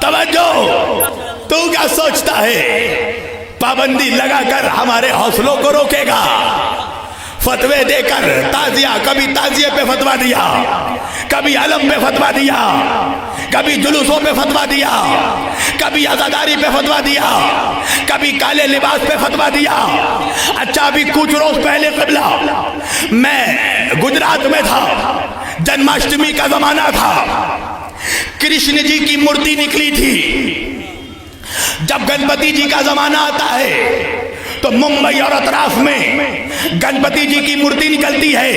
तवज्जो, तू क्या सोचता है पाबंदी लगाकर हमारे हौसलों को रोकेगा? फतवे देकर ताजिया, कभी ताजिए पे फतवा दिया, कभी अलम पे फतवा दिया, कभी जुलूसों पे फतवा दिया, कभी आजादारी पे फतवा दिया, कभी काले लिबास पे फतवा दिया। अच्छा, अभी कुछ रोज पहले क़िबला मैं गुजरात में था, जन्माष्टमी का जमाना था, कृष्ण जी की मूर्ति निकली थी। जब गणपति जी का जमाना आता है तो मुंबई और अतराफ में गणपति जी की मूर्ति निकलती है।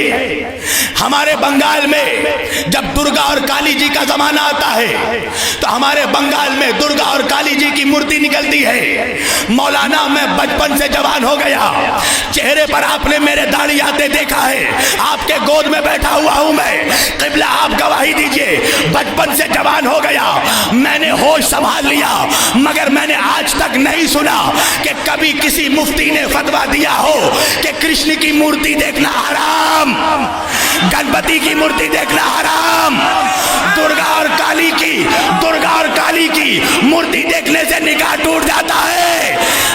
हमारे बंगाल में जब दुर्गा और काली जी का जमाना आता है तो हमारे बंगाल में दुर्गा और काली जी की मूर्ति निकलती है। मौलाना, मैं बचपन से जवान हो गया, चेहरे पर आपने मेरे दाढ़ी आते देखा है, आपके गोद में बैठा हुआ हूं मैं, क़िबला आप गवाही दीजिए, बचपन से जवान हो गया, मैंने होश संभाल लिया, मगर मैंने आज तक नहीं सुना कि कभी किसी मुफ्ती ने फतवा दिया हो कि कृष्ण की मूर्ति देखना हराम, गणपति की मूर्ति देखना हराम, दुर्गा और काली की मूर्ति देखने से निकाह टूट जाता है।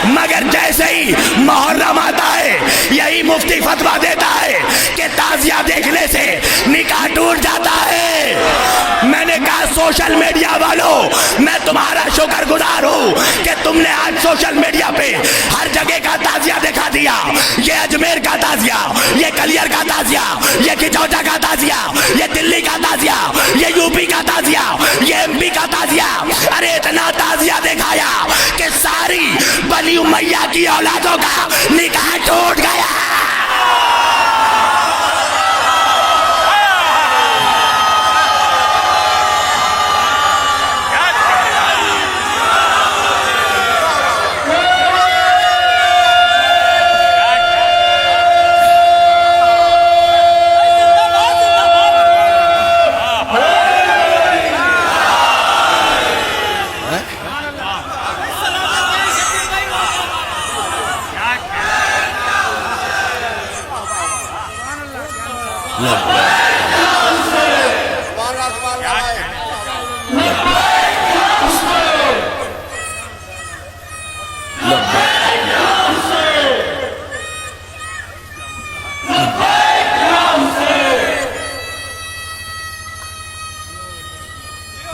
मगर जैसे ही मुहर्रम आता है यही मुफ्ती फतवा देता है कि ताजिया देखने से निकाह टूट जाता है। मैंने कहा, सोशल मीडिया वालों, मैं तुम्हारा शुक्रगुजार हूं कि तुमने आज सोशल मीडिया पे हर जगह का ताजिया दिखा दिया। ये अजमेर का ताजिया, ये कलियर का ताजिया, ये खिचौचा का ताजिया, ये दिल्ली का ताजिया, ये यूपी का ताजिया, ये एमपी का ताजिया। अरे इतना ताजिया दिखाया कि सारी बनी उमैया की औलादों का निकाह टूट गया।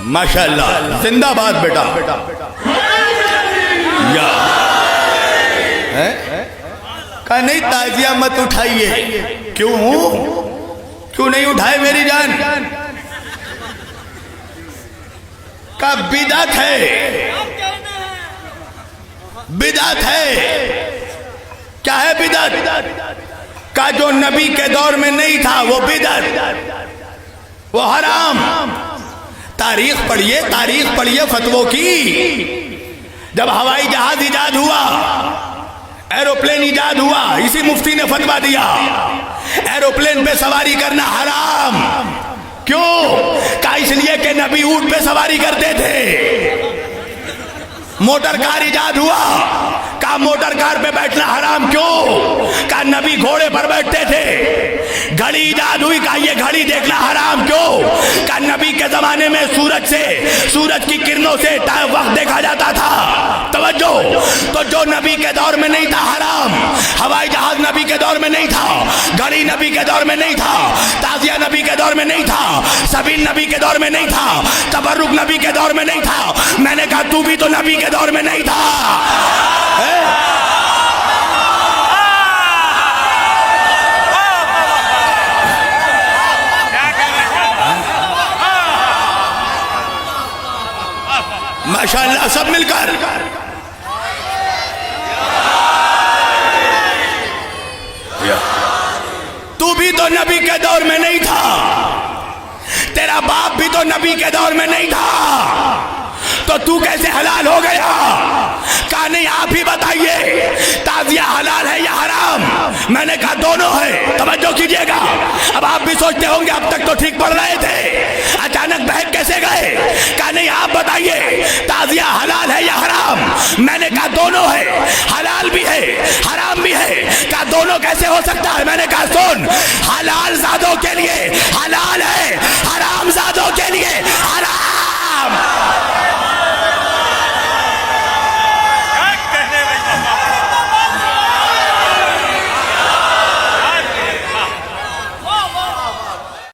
माशाअल्लाह, जिंदाबाद बेटा। या का नहीं, ताजिया मत उठाइए। क्यों नहीं उठाए मेरी जान? का बिदअत है। क्या है बिदअत? का जो नबी के दौर में नहीं था वो बिदअत, वो हराम। तारीख पढ़िए फतवों की। जब हवाई जहाज इजाद हुआ, एरोप्लेन इजाद हुआ, इसी मुफ्ती ने फतवा दिया एरोप्लेन पे सवारी करना हराम। क्यों? का इसलिए कि नबी ऊंट पे सवारी करते थे। मोटर कार इजाद हुआ, का मोटर कार पे बैठना हराम। क्यों? का नबी घोड़े पर बैठते थे। घड़ी इजाद हुई, का ये घड़ी देखना हराम। क्यों? का नबी के जमाने में सूरज की किरणों से वक्त देखा जाता था। तवज्जो, तो जो नबी के दौर में नहीं था हराम, हवाई जहाज नबी के दौर में नहीं था, घड़ी नबी के दौर में नहीं था, ताजिया नबी के दौर में नहीं था, सबील नबी के दौर में नहीं था, तबर्रुक नबी के दौर में नहीं था। मैंने कहा, तू भी तो नबी के दौर में नहीं था। माशाअल्लाह, सब मिलकर तू भी तो नबी के दौर में नहीं था, तेरा बाप भी तो नबी के दौर में नहीं था, तो तू कैसे हलाल हो गया? कहा नहीं, आप ही बताइए, ताजिया हलाल है या हराम? मैंने कहा दोनों है। तवज्जो कीजिएगा। अब आप भी सोचते होंगे अब तक तो ठीक पढ़ रहे थे, अचानक बहक कैसे गए? कहा नहीं, आप बताइए, ताजिया हलाल है या हराम? मैंने कहा दोनों है, हलाल भी है हराम भी है। कहा दोनों कैसे हो सकता है? मैंने कहा सुन, हलाल जादों के लिए हलाल है, हराम जादों के लिए हराम।